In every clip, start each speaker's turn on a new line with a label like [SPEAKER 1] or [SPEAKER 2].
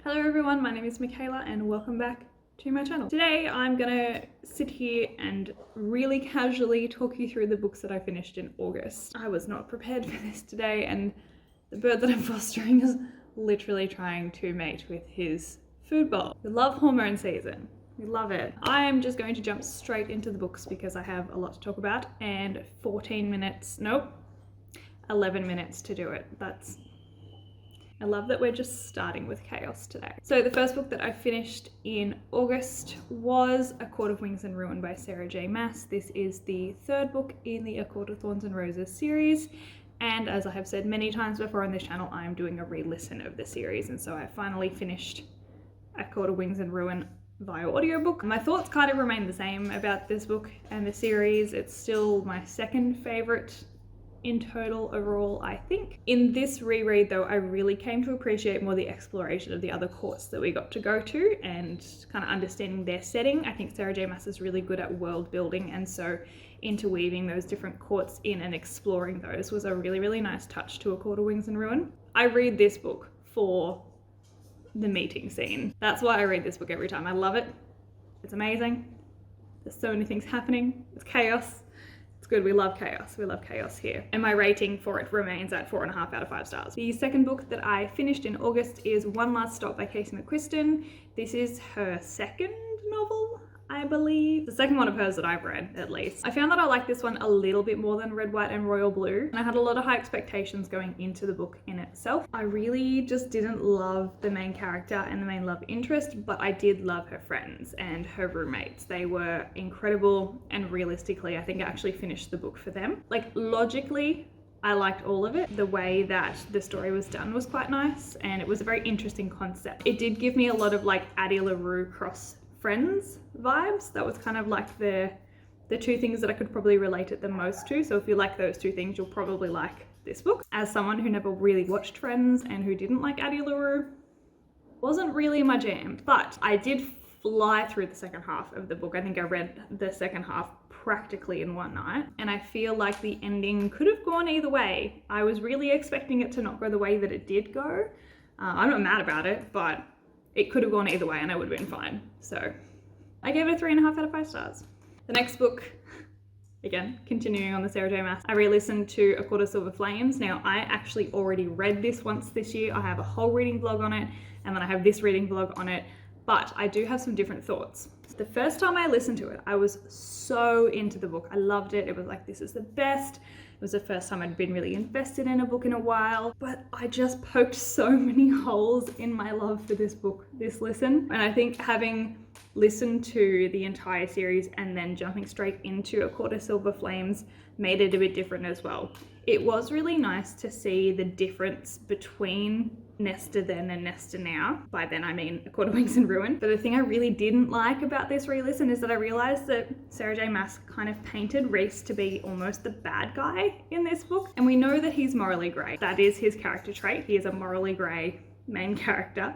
[SPEAKER 1] Hello everyone, my name is Michaela and welcome back to my channel. Today I'm gonna sit here and really casually talk you through the books that I finished in August. I was not prepared for this today, and the bird that I'm fostering is literally trying to mate with his food bowl. We love hormone season. We love it. I'm just going to jump straight into the books because I have a lot to talk about and 11 minutes to do it. I love that we're just starting with chaos today. So the first book that I finished in August was A Court of Wings and Ruin by Sarah J. Maas. This is the third book in the A Court of Thorns and Roses series. And as I have said many times before on this channel, I'm doing a re-listen of the series. And so I finally finished A Court of Wings and Ruin via audiobook. My thoughts kind of remain the same about this book and the series. It's still my second favorite in total overall, I think. In this reread though, I really came to appreciate more the exploration of the other courts that we got to go to and kind of understanding their setting. I think Sarah J. Maas is really good at world building, and so interweaving those different courts in and exploring those was a really, really nice touch to A Court of Wings and Ruin. I read this book for the meeting scene. That's why I read this book every time. I love it. It's amazing. There's so many things happening. It's chaos. It's good. We love chaos. We love chaos here. And my rating for it remains at 4.5 out of 5 stars. The second book that I finished in August is One Last Stop by Casey McQuiston. This is her second novel, I believe. The second one of hers that I've read, at least. I found that I liked this one a little bit more than Red, White and Royal Blue, and I had a lot of high expectations going into the book in itself. I really just didn't love the main character and the main love interest, but I did love her friends and her roommates. They were incredible, and realistically, I think I actually finished the book for them. Like, logically, I liked all of it. The way that the story was done was quite nice, and it was a very interesting concept. It did give me a lot of like Addie LaRue cross Friends vibes. That was kind of like the two things that I could probably relate it the most to. So if you like those two things, you'll probably like this book. As someone who never really watched Friends and who didn't like Addie LaRue, wasn't really my jam, but I did fly through the second half of the book. I think I read the second half practically in one night, and I feel like the ending could have gone either way. I was really expecting it to not go the way that it did go. I'm not mad about it, but it could have gone either way and I would have been fine. So I gave it a 3.5 out of 5 stars. The next book, again, continuing on the Sarah J. Maas, I re-listened to A Court of Silver Flames. Now, I actually already read this once this year. I have a whole reading vlog on it, and then I have this reading vlog on it, but I do have some different thoughts. The first time I listened to it, I was so into the book. I loved it. It was like, this is the best. It was the first time I'd been really invested in a book in a while, but I just poked so many holes in my love for this book, this listen. And I think having listened to the entire series and then jumping straight into A Court of Silver Flames made it a bit different as well. It was really nice to see the difference between Nesta then and Nesta now. By then I mean A Court of Wings and Ruin. But the thing I really didn't like about this re-listen is that I realized that Sarah J. Maas kind of painted Reid to be almost the bad guy in this book. And we know that he's morally grey. That is his character trait. He is a morally grey main character.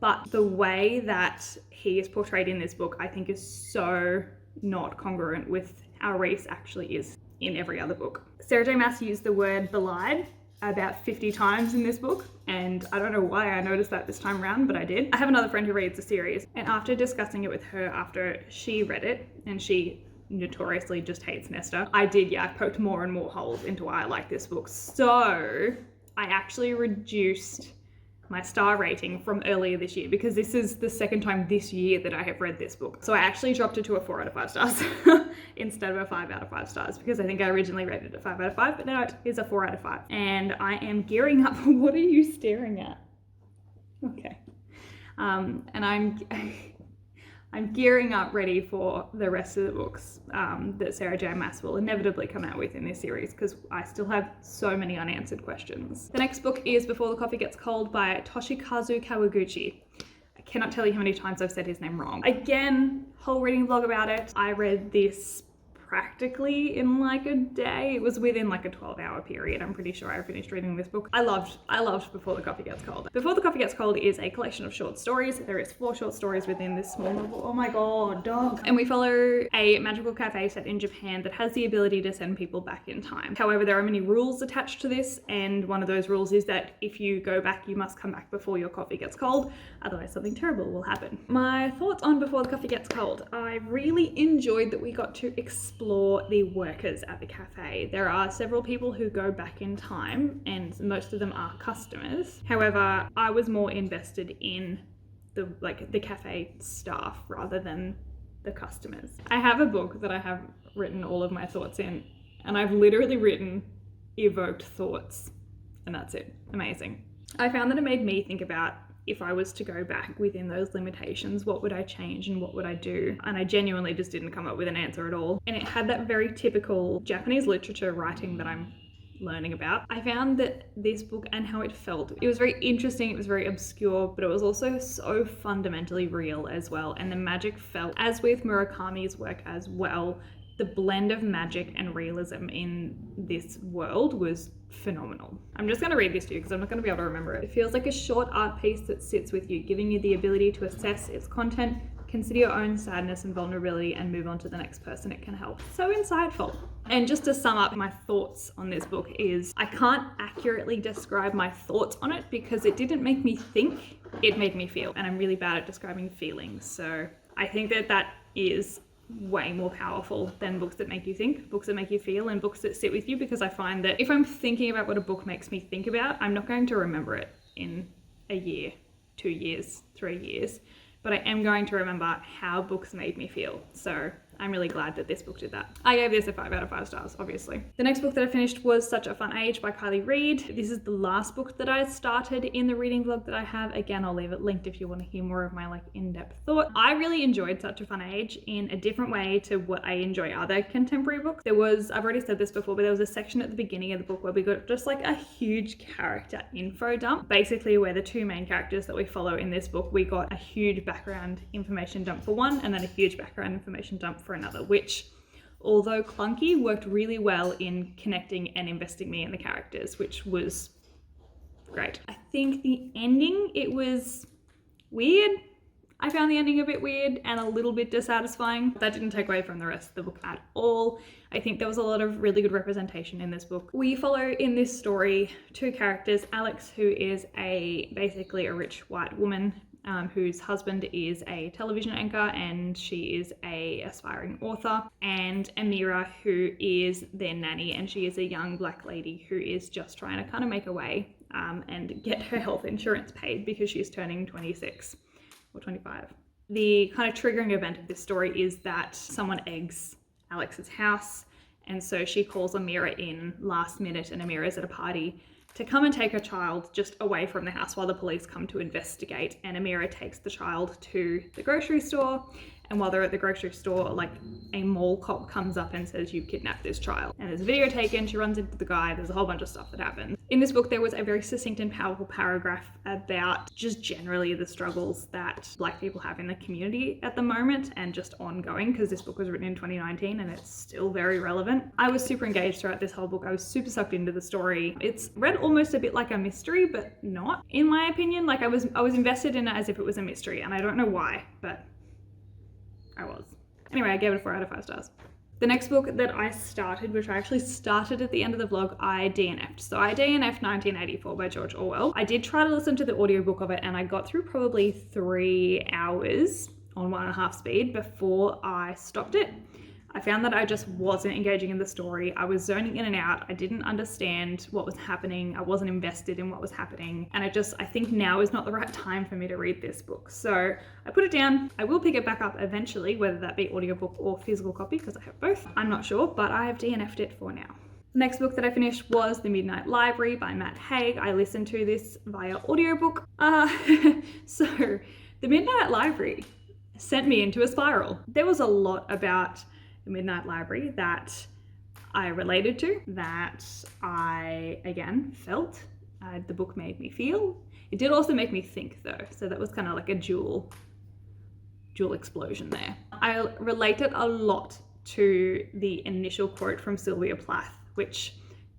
[SPEAKER 1] But the way that he is portrayed in this book, I think, is so not congruent with how Reid actually is in every other book. Sarah J. Maas used the word belied about 50 times in this book, and I don't know why I noticed that this time around, but I did. I have another friend who reads the series, and after discussing it with her after she read it, and she notoriously just hates Nesta, I poked more and more holes into why I like this book. So I actually reduced my star rating from earlier this year, because this is the second time this year that I have read this book. So I actually dropped it to a 4 out of 5 stars instead of a 5 out of 5 stars, because I think I originally rated it a 5 out of 5, but now it is a 4 out of 5. And I am gearing up. What are you staring at? Okay. And I'm gearing up ready for the rest of the books that Sarah J. Maas will inevitably come out with in this series, because I still have so many unanswered questions. The next book is Before the Coffee Gets Cold by Toshikazu Kawaguchi. I cannot tell you how many times I've said his name wrong. Again, whole reading vlog about it. I read this practically in like a day. It was within like a 12-hour period. I'm pretty sure I finished reading this book. I loved Before the Coffee Gets Cold. Before the Coffee Gets Cold is a collection of short stories. There is 4 short stories within this small novel. Oh my god, dog. And we follow a magical cafe set in Japan that has the ability to send people back in time. However, there are many rules attached to this, and one of those rules is that if you go back, you must come back before your coffee gets cold, otherwise something terrible will happen. My thoughts on Before the Coffee Gets Cold. I really enjoyed that we got to explore the workers at the cafe. There are several people who go back in time, and most of them are customers. However, I was more invested in the cafe staff rather than the customers. I have a book that I have written all of my thoughts in, and I've literally written evoked thoughts, and that's it. Amazing. I found that it made me think about, if I was to go back within those limitations, what would I change and what would I do? And I genuinely just didn't come up with an answer at all. And it had that very typical Japanese literature writing that I'm learning about. I found that this book and how it felt, it was very interesting, it was very obscure, but it was also so fundamentally real as well. And the magic felt, as with Murakami's work as well, the blend of magic and realism in this world was phenomenal. I'm just going to read this to you because I'm not going to be able to remember it. It feels like a short art piece that sits with you, giving you the ability to assess its content, consider your own sadness and vulnerability, and move on to the next person it can help. So insightful. And just to sum up my thoughts on this book is, I can't accurately describe my thoughts on it because it didn't make me think, it made me feel. And I'm really bad at describing feelings. So I think that is way more powerful than books that make you think, books that make you feel, and books that sit with you, because I find that if I'm thinking about what a book makes me think about, I'm not going to remember it in a year, 2 years, 3 years, but I am going to remember how books made me feel. So I'm really glad that this book did that. I gave this a 5 out of 5 stars, obviously. The next book that I finished was Such a Fun Age by Kiley Reid. This is the last book that I started in the reading vlog that I have. Again, I'll leave it linked if you want to hear more of my in-depth thought. I really enjoyed Such a Fun Age in a different way to what I enjoy other contemporary books. I've already said this before, but there was a section at the beginning of the book where we got just like a huge character info dump. Basically, where the 2 main characters that we follow in this book, we got a huge background information dump for one, and then a huge background information dump for another, which, although clunky, worked really well in connecting and investing me in the characters, which was great. I think the ending, it was weird. I found the ending a bit weird and a little bit dissatisfying. That didn't take away from the rest of the book at all. I think there was a lot of really good representation in this book. We follow in this story 2 characters, Alex, who is basically a rich white woman whose husband is a television anchor and she is a aspiring author, and Amira, who is their nanny, and she is a young black lady who is just trying to kind of make a way and get her health insurance paid because she's turning 26 or 25. The kind of triggering event of this story is that someone eggs Alex's house, and so she calls Amira in last minute, and Amira's at a party, to come and take her child just away from the house while the police come to investigate. And Amira takes the child to the grocery store, and while they're at the grocery store, like, a mall cop comes up and says, "You kidnapped this child." And there's a video taken, she runs into the guy, there's a whole bunch of stuff that happens. In this book, there was a very succinct and powerful paragraph about just generally the struggles that Black people have in the community at the moment, and just ongoing, because this book was written in 2019 and it's still very relevant. I was super engaged throughout this whole book. I was super sucked into the story. It's read almost a bit like a mystery, but not, in my opinion. Like, I was invested in it as if it was a mystery, and I don't know why, but I was. Anyway, I gave it a 4 out of 5 stars. The next book that I started, which I actually started at the end of the vlog, I DNF'd. So I DNF'd 1984 by George Orwell. I did try to listen to the audiobook of it, and I got through probably 3 hours on 1.5 speed before I stopped it. I found that I just wasn't engaging in the story. I was zoning in and out. I didn't understand what was happening. I wasn't invested in what was happening. And I think now is not the right time for me to read this book. So I put it down. I will pick it back up eventually, whether that be audiobook or physical copy, because I have both. I'm not sure, but I have DNF'd it for now. The next book that I finished was The Midnight Library by Haig. I listened to this via audiobook. So The Midnight Library sent me into a spiral. There was a lot about The Midnight Library that I related to, that I, again, felt. The book made me feel. It did also make me think, though, so that was kind of like a dual explosion there. I related a lot to the initial quote from Sylvia Plath, which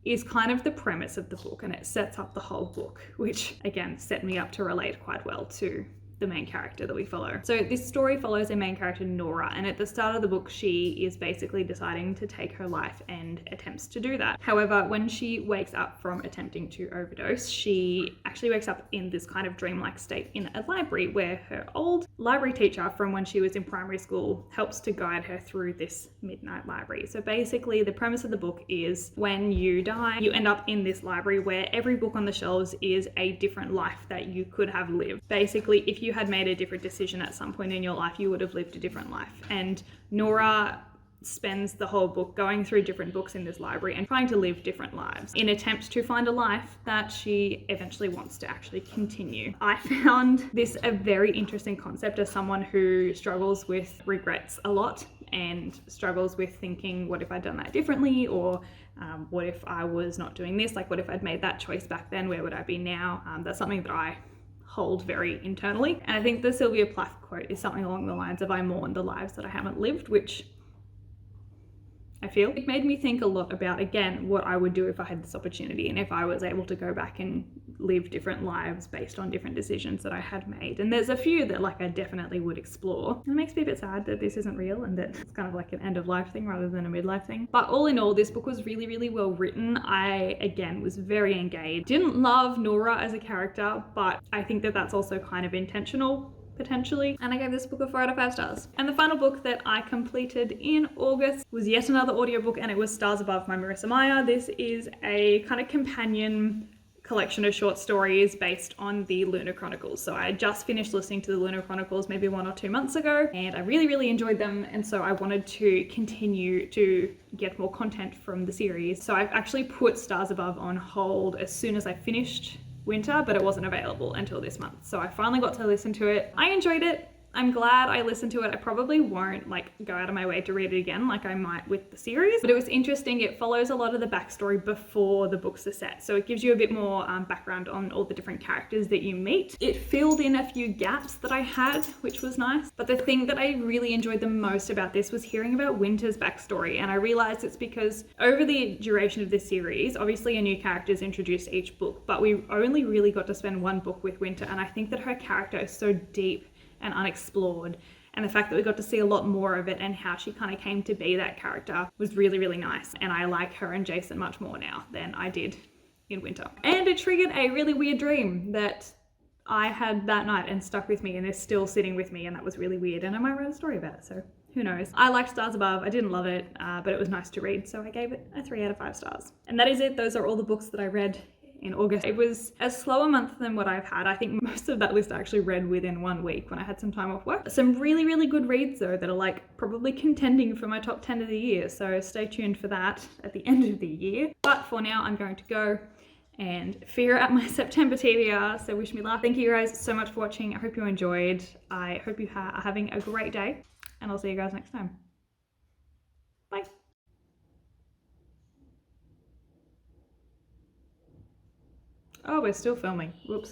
[SPEAKER 1] is kind of the premise of the book, and it sets up the whole book, which again set me up to relate quite well to the main character that we follow. So this story follows a main character, Nora, and at the start of the book she is basically deciding to take her life and attempts to do that. However, when she wakes up from attempting to overdose, she actually wakes up in this kind of dreamlike state in a library where her old library teacher from when she was in primary school helps to guide her through this midnight library. So basically the premise of the book is when you die, you end up in this library where every book on the shelves is a different life that you could have lived. Basically, if you had made a different decision at some point in your life, you would have lived a different life. And Nora spends the whole book going through different books in this library and trying to live different lives in attempts to find a life that she eventually wants to actually continue. I found this a very interesting concept as someone who struggles with regrets a lot and struggles with thinking, what if I'd done that differently? Or what if I was not doing this? Like, what if I'd made that choice back then? Where would I be now? That's something that I hold very internally. And I think the Sylvia Plath quote is something along the lines of, I mourn the lives that I haven't lived, which I feel it made me think a lot about, again, what I would do if I had this opportunity and if I was able to go back and live different lives based on different decisions that I had made. And there's a few that like I definitely would explore. It makes me a bit sad that this isn't real and that it's kind of like an end of life thing rather than a midlife thing. But all in all, this book was really, really well written. I, again, was very engaged. Didn't love Nora as a character, but I think that that's also kind of intentional, potentially, and I gave this book a 4 out of 5 stars. And the final book that I completed in August was yet another audiobook, and it was Stars Above by Marissa Meyer. This is a kind of companion collection of short stories based on the Lunar Chronicles. So I just finished listening to the Lunar Chronicles maybe 1 or 2 months ago, and I really, really enjoyed them, and so I wanted to continue to get more content from the series. So I've actually put Stars Above on hold as soon as I finished Winter, but it wasn't available until this month. So I finally got to listen to it. I enjoyed it. I'm glad I listened to it. I probably won't like go out of my way to read it again like I might with the series, but it was interesting. It follows a lot of the backstory before the books are set. So it gives you a bit more background on all the different characters that you meet. It filled in a few gaps that I had, which was nice. But the thing that I really enjoyed the most about this was hearing about Winter's backstory. And I realized it's because over the duration of this series, obviously a new character is introduced each book, but we only really got to spend 1 book with Winter. And I think that her character is so deep and unexplored, and the fact that we got to see a lot more of it and how she kind of came to be that character was really, really nice. And I like her and Jason much more now than I did in Winter. And it triggered a really weird dream that I had that night and stuck with me and is still sitting with me, and that was really weird, and I might write a story about it, so who knows. I liked Stars Above. I didn't love it, but it was nice to read, so I gave it a 3 out of 5 stars. And that is it. Those are all the books that I read in August. It was a slower month than what I've had. I think most of that list I actually read within 1 week when I had some time off work. Some really, really good reads though that are like probably contending for my top 10 of the year. So stay tuned for that at the end of the year. But for now, I'm going to go and figure out my September TBR. So wish me luck. Thank you guys so much for watching. I hope you enjoyed. I hope you are having a great day, and I'll see you guys next time. Bye. Oh, we're still filming. Whoops.